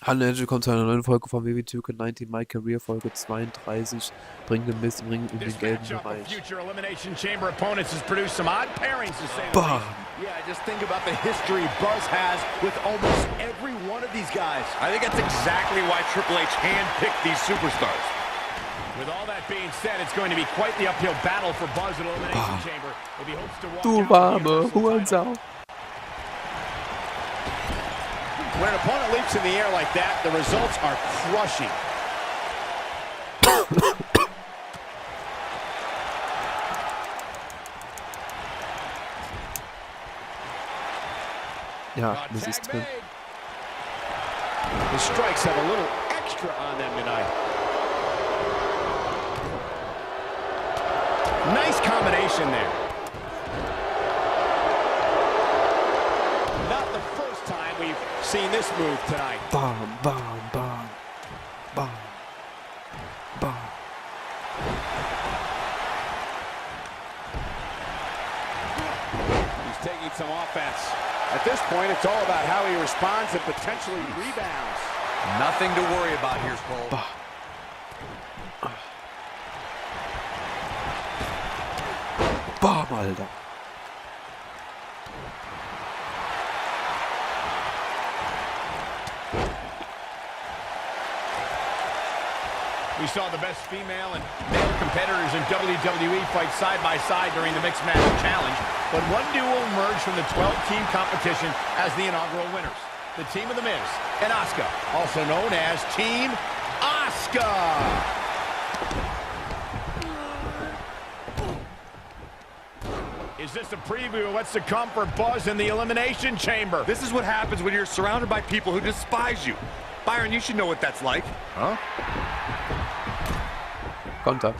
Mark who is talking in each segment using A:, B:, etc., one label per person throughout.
A: Hallo, herzlich willkommen zu einer neuen Folge von WWE2K19, My Career, Folge 32. Bring den Mist im Ring um den gelben Bereich. Bam!
B: Yeah, just think about the history Buzz has with almost every one of these guys.
C: I think that's exactly why Triple H handpicked these superstars.
B: With all that being said, it's going to be quite the uphill battle for Buzz at Elimination Chamber if he hopes to walk
A: Du
B: out
A: warme
B: with the Universal
A: Hurensohn.
B: title. When an opponent leaps in the air like that, the results are crushing.
A: Ja, das ist drin.
B: The strikes have a little extra on them tonight. Nice combination there. Not the first time we've seen this move tonight.
A: Bam, bam, bam. Bam. Bam.
B: He's taking some offense. At this point, it's all about how he responds and potentially rebounds.
C: Nothing to worry about here, Cole.
A: Bam. Bam, Alter.
B: We saw the best female and male competitors in WWE fight side by side during the Mixed Match Challenge, but one duo emerged from the 12-team competition as the inaugural winners. The team of The Miz and Asuka, also known as Team Asuka. Is this a preview of what's to come for Buzz in the Elimination Chamber?
C: This is what happens when you're surrounded by people who despise you. Byron, you should know what that's like.
B: Huh?
A: Konter.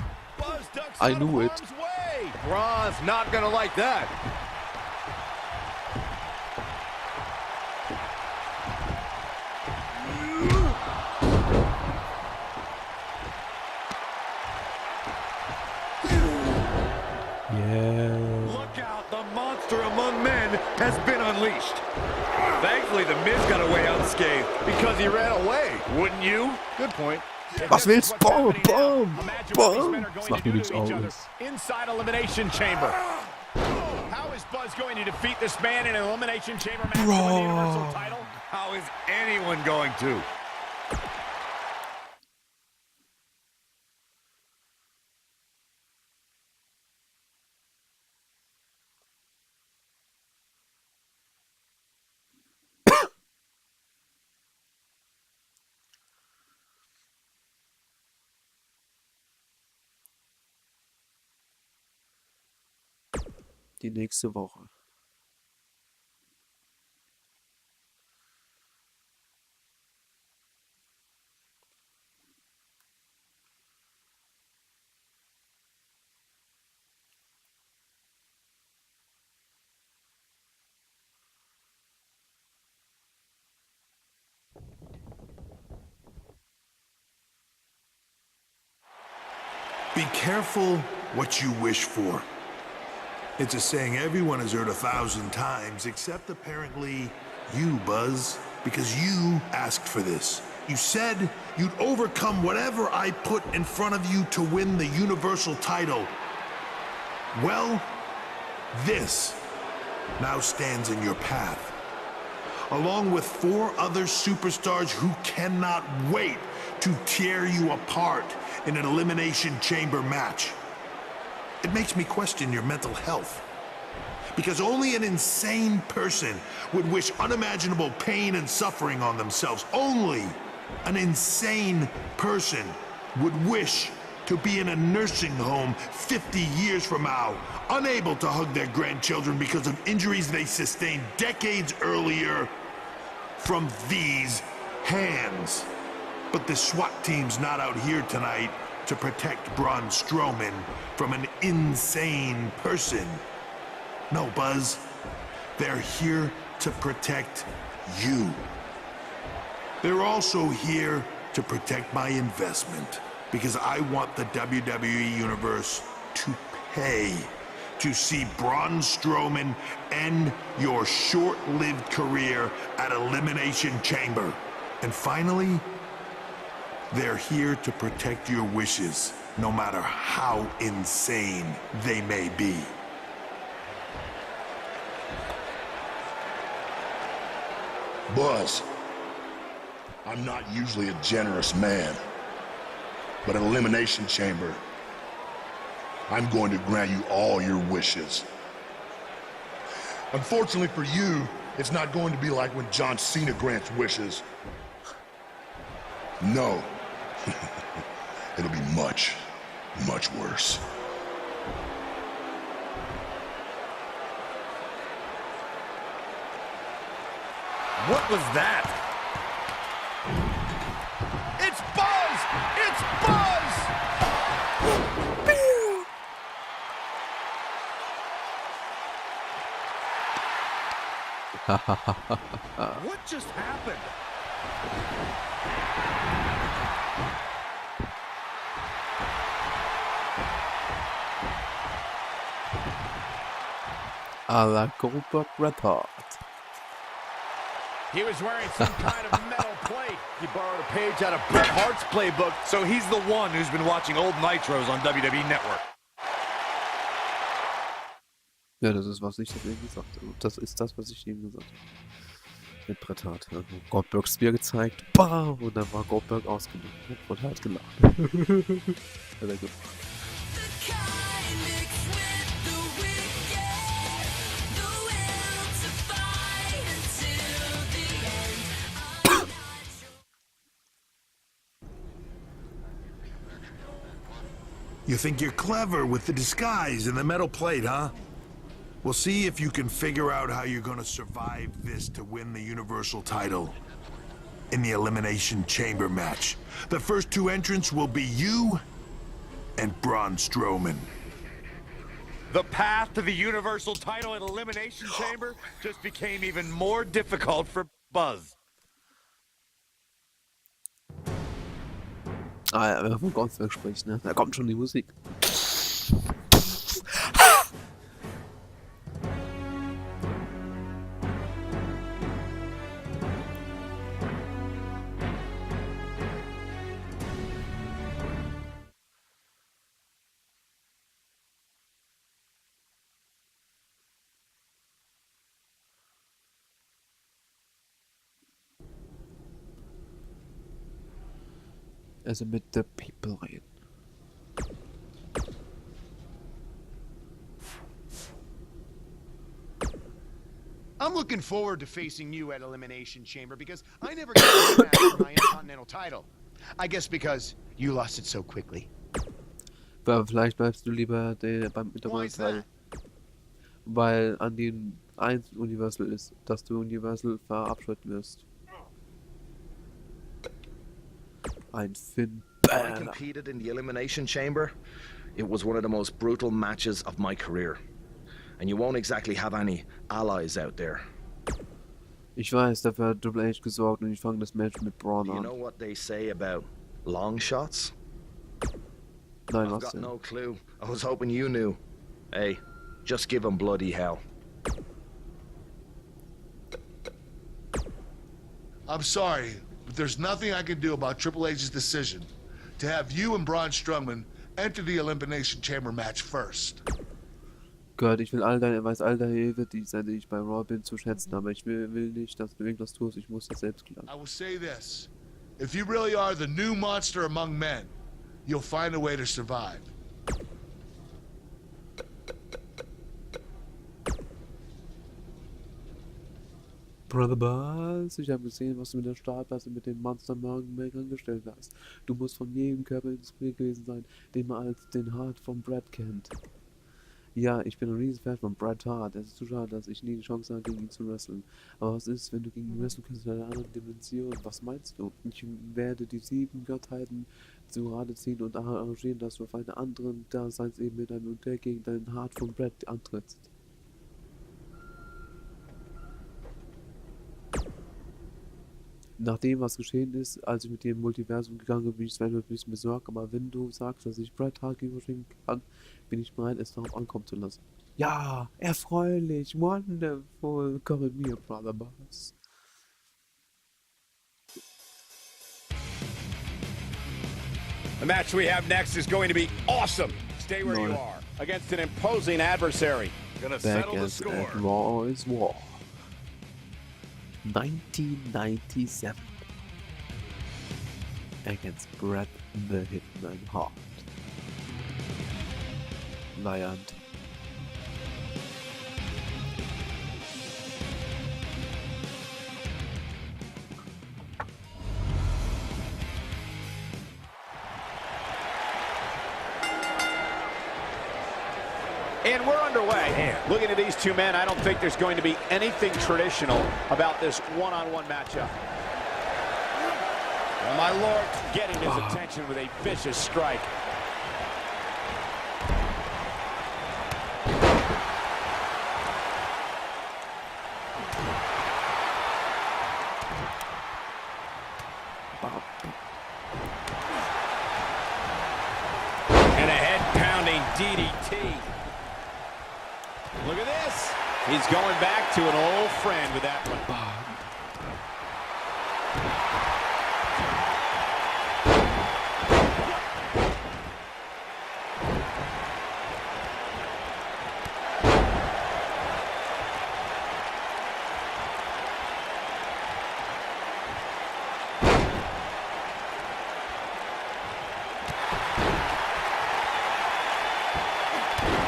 A: I knew it.
C: Braun's not gonna like that.
A: Yeah.
C: Look out, the monster among men has been unleashed. Thankfully, the Miz got away unscathed because he ran away. Wouldn't you?
B: Good point.
A: Was willst? Bam, bam, bam. Das macht mir nichts aus.
B: Inside Elimination Chamber. How is Buzz going to defeat this man in an Elimination Chamber match for the Universal title?
C: How is anyone going to?
A: Die nächste Woche.
D: Be careful what you wish for. It's a saying everyone has heard 1,000 times, except apparently you, Buzz, because you asked for this. You said you'd overcome whatever I put in front of you to win the Universal title. Well, this now stands in your path, along with 4 other superstars who cannot wait to tear you apart in an Elimination Chamber match. It makes me question your mental health. Because only an insane person would wish unimaginable pain and suffering on themselves. Only an insane person would wish to be in a nursing home 50 years from now, unable to hug their grandchildren because of injuries they sustained decades earlier from these hands. But the SWAT team's not out here tonight to protect Braun Strowman from an insane person. No, Buzz. They're here to protect you. They're also here to protect my investment, because I want the WWE Universe to pay to see Braun Strowman end your short-lived career at Elimination Chamber. And finally, they're here to protect your wishes, no matter how insane they may be.
E: Buzz, I'm not usually a generous man, but at Elimination Chamber, I'm going to grant you all your wishes. Unfortunately for you, it's not going to be like when John Cena grants wishes. No. It'll be much, much worse.
C: What was that?
B: It's Buzz! It's Buzz!
C: What just happened?
A: Alle Goldberg Red Hot.
B: He was wearing some kind of metal plate. He borrowed a page out of Bret Hart's playbook.
C: So he's the one who's been watching old Nitros on WWE Network.
A: Ja, das ist, was ich eben gesagt habe. Das ist das, was ich eben gesagt habe. Mit Bret Hart. Also Goldberg Spear gezeigt. Bam! Und dann war Goldberg ausgenommen. Und hat gelacht. Hat er gemacht.
D: You think you're clever with the disguise and the metal plate, huh? We'll see if you can figure out how you're gonna survive this to win the Universal title in the Elimination Chamber match. The first two entrants will be you and Braun Strowman.
C: The path to the Universal title at Elimination Chamber just became even more difficult for Buzz.
A: Ah ja, wenn man von Goldberg spricht, ne? Da kommt schon die Musik. Also mit The People reden.
F: I'm looking forward to facing you at Elimination Chamber because I never got a rematch for my Intercontinental title. I guess because you lost it so quickly.
A: Aber vielleicht bleibst du lieber beim
F: Why is that?
A: Intercontinental. Weil an den 1 Universal ist, dass du Universal verabscheut wirst. Ein Finn
G: When I
A: Balor.
G: competed in the Elimination Chamber, it was one of the most brutal matches of my career. And you won't exactly have any allies out there.
A: Ich weiß, dafür hat Triple H gesorgt und ich fange das Match mit Braun
G: Do you
A: an.
G: know what they say about long shots?
A: Nein,
G: I've
A: was
G: got
A: denn?
G: no clue. I was hoping you knew. Hey, just give them bloody hell.
H: I'm sorry, but there's nothing I can do about Triple H's decision to have you and Braun Strowman enter the Elimination Chamber match first.
A: Gott, ich will weiß all deine Hilfe, die seit ich bei Raw bin, zu schätzen, aber ich will nicht, dass du irgendwas tust, ich muss das selbst klären.
H: I will say this. If you really are the new monster among men, you'll find a way to survive.
A: Brother Buzz, ich habe gesehen, was du mit der Stahlplatte mit dem Monster Magenberg angestellt hast. Du musst von jedem Körper inspiriert gewesen sein, den man als den Hart von Bret kennt. Ja, ich bin ein Riesenfan von Bret Hart. Es ist zu schade, dass ich nie die Chance habe, gegen ihn zu wresteln. Aber was ist, wenn du gegen ihn wresteln kannst in einer anderen Dimension? Was meinst du? Ich werde die 7 Gottheiten zu Rate ziehen und arrangieren, dass du auf einer anderen Daseinsebene dann und der gegen deinen Hart von Bret antrittst. Nach dem, was geschehen ist, als ich mit dir im Multiversum gegangen bin, bin ich ein bisschen besorgt, aber wenn du sagst, dass ich Bret Hart überspringen kann, bin ich bereit, es darauf ankommen zu lassen. Ja, erfreulich, wonderful, korrigier, Brother Buzz.
B: The match we have next is going to be awesome. Stay where you are against an imposing adversary.
C: Gonna
A: Back
C: settle the
A: as
C: score.
A: at Raw is War. 1997. Against Bret the Hitman Hart. Valiant.
B: And we're underway. Looking at these two men, I don't think there's going to be anything traditional about this one-on-one matchup. Oh, my Lord, getting his attention with a vicious strike. And a head-pounding DDT. Look at this. He's going back to an old friend with that one.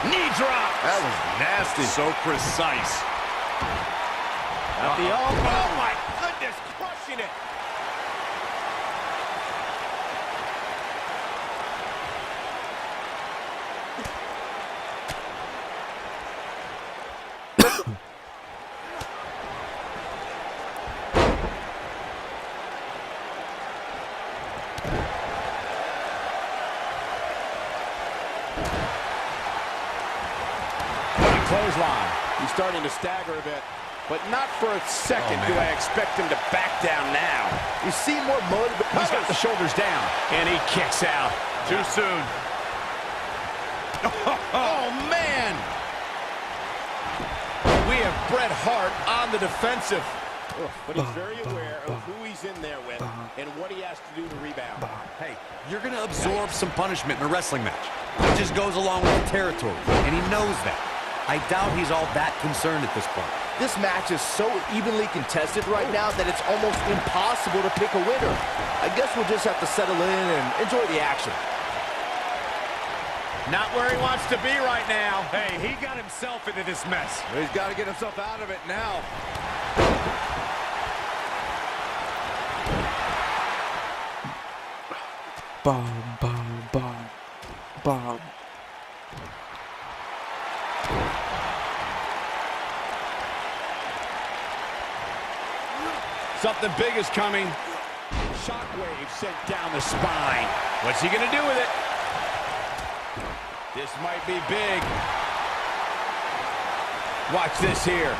B: Knee drop.
C: That was nasty. So precise.
B: At the elbow. Oh, my goodness. Crushing it. Clothesline. He's starting to stagger a bit, but not for a second do I expect him to back down now. You see more motive. He's got the shoulders down, and he kicks out.
C: Too soon.
B: Oh, man! We have Bret Hart on the defensive. But he's very aware of who he's in there with and what he has to do to rebound.
I: Hey, you're going to absorb some punishment in a wrestling match. It just goes along with the territory, and he knows that. I doubt he's all that concerned at this point.
G: This match is so evenly contested right now that it's almost impossible to pick a winner. I guess we'll just have to settle in and enjoy the action.
B: Not where he wants to be right now.
C: Hey, he got himself into this mess. He's got to get himself out of it now.
A: Bomb, bomb, bomb, bomb.
B: Something big is coming. Shockwave sent down the spine. What's he going to do with it? This might be big. Watch this here.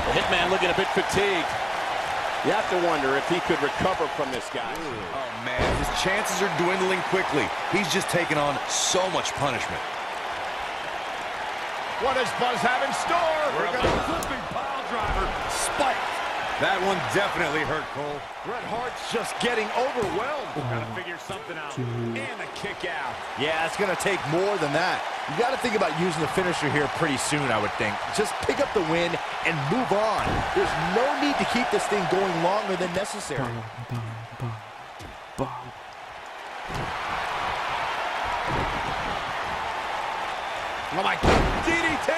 B: The Hitman looking a bit fatigued. You have to wonder if he could recover from this guy.
I: Oh, man, his chances are dwindling quickly. He's just taken on so much punishment.
B: What does Buzz have in store?
C: We're got a flipping pile driver. Spiked.
I: That one definitely hurt, Cole.
B: Bret Hart's just getting overwhelmed. Gotta figure something out. And a kick out.
G: Yeah, it's going to take more than that. You got to think about using the finisher here pretty soon, I would think. Just pick up the win and move on. There's no need to keep this thing going longer than necessary.
A: Bomb, bomb, bomb, bomb.
B: Oh my God. DDT!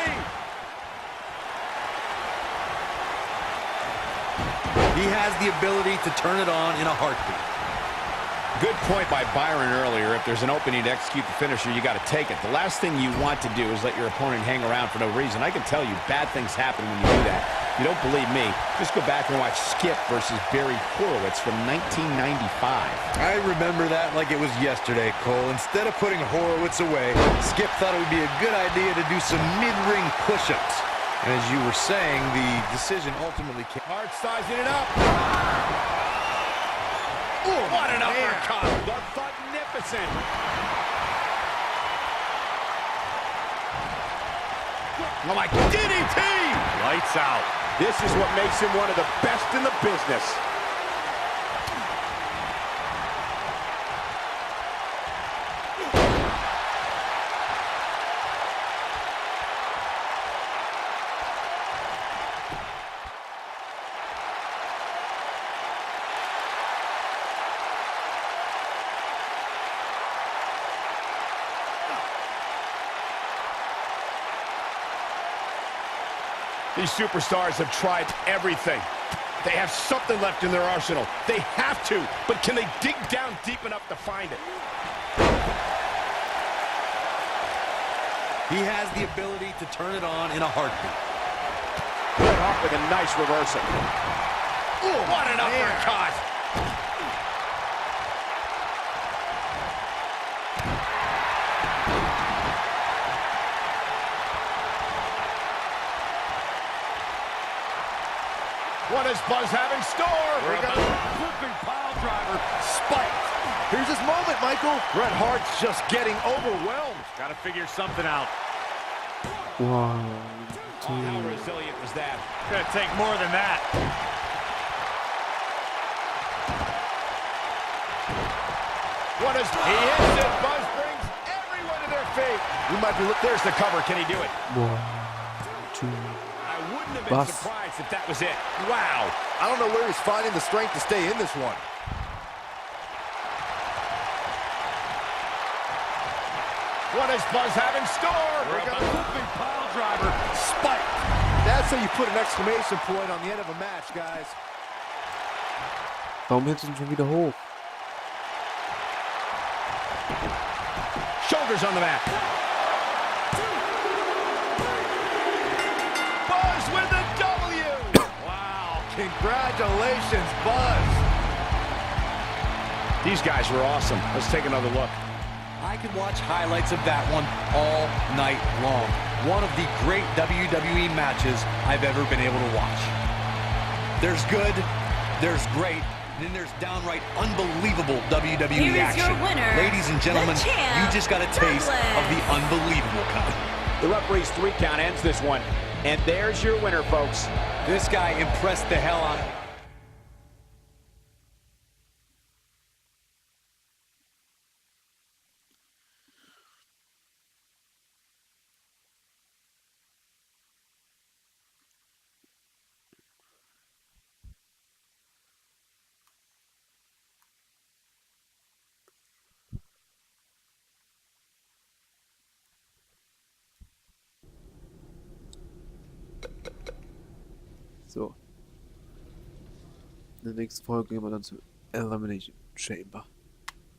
I: He has the ability to turn it on in a heartbeat.
B: Good point by Byron earlier. If there's an opening to execute the finisher, you got to take it. The last thing you want to do is let your opponent hang around for no reason. I can tell you bad things happen when you do that. If you don't believe me, just go back and watch Skip versus Barry Horowitz from 1995.
I: I remember that like it was yesterday, Cole. Instead of putting Horowitz away, Skip thought it would be a good idea to do some mid-ring push-ups. And as you were saying, the decision ultimately came.
B: Hart sizing it up. Ooh, what an uppercut. The Thugnificent. Oh, my DDT.
C: Lights out.
B: This is what makes him one of the best in the business. These superstars have tried everything. They have something left in their arsenal. They have to, but can they dig down deep enough to find it?
I: He has the ability to turn it on in a heartbeat.
B: Bret Hart with a nice reversal. Ooh, what an uppercut! What does Buzz have in store?
C: We're got a flipping pile driver spiked. Here's his moment, Michael.
B: Bret Hart's just getting overwhelmed.
C: Got to figure something out.
A: 1, 2.
B: How resilient was that?
C: Gonna take more than that.
B: What does he hits it? Buzz brings everyone to their feet. We might be. There's the cover. Can he do it?
A: 1, 2.
B: I wouldn't have been surprised if that was it. Wow.
G: I don't know where he's finding the strength to stay in this one.
B: What does Buzz have in store?
C: We're got a flipping pile driver spiked.
G: That's how you put an exclamation point on the end of a match, guys.
A: Warum hältst du ihn schon wieder hoch?
B: Shoulders on the mat. Buzz with the W.
G: Wow, congratulations, Buzz.
B: These guys were awesome. Let's take another look.
I: I could watch highlights of that one all night long. One of the great WWE matches I've ever been able to watch. There's good, there's great, and then there's downright unbelievable WWE action.
J: Your winner,
I: ladies and gentlemen, you just got a taste of the unbelievable kind.
B: The referee's 3 count ends this one. And there's your winner, folks.
I: This guy impressed the hell out of me.
A: So. In der nächsten Folge gehen wir dann zur Elimination Chamber.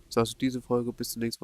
A: Das heißt, diese Folge bis zum nächsten Mal.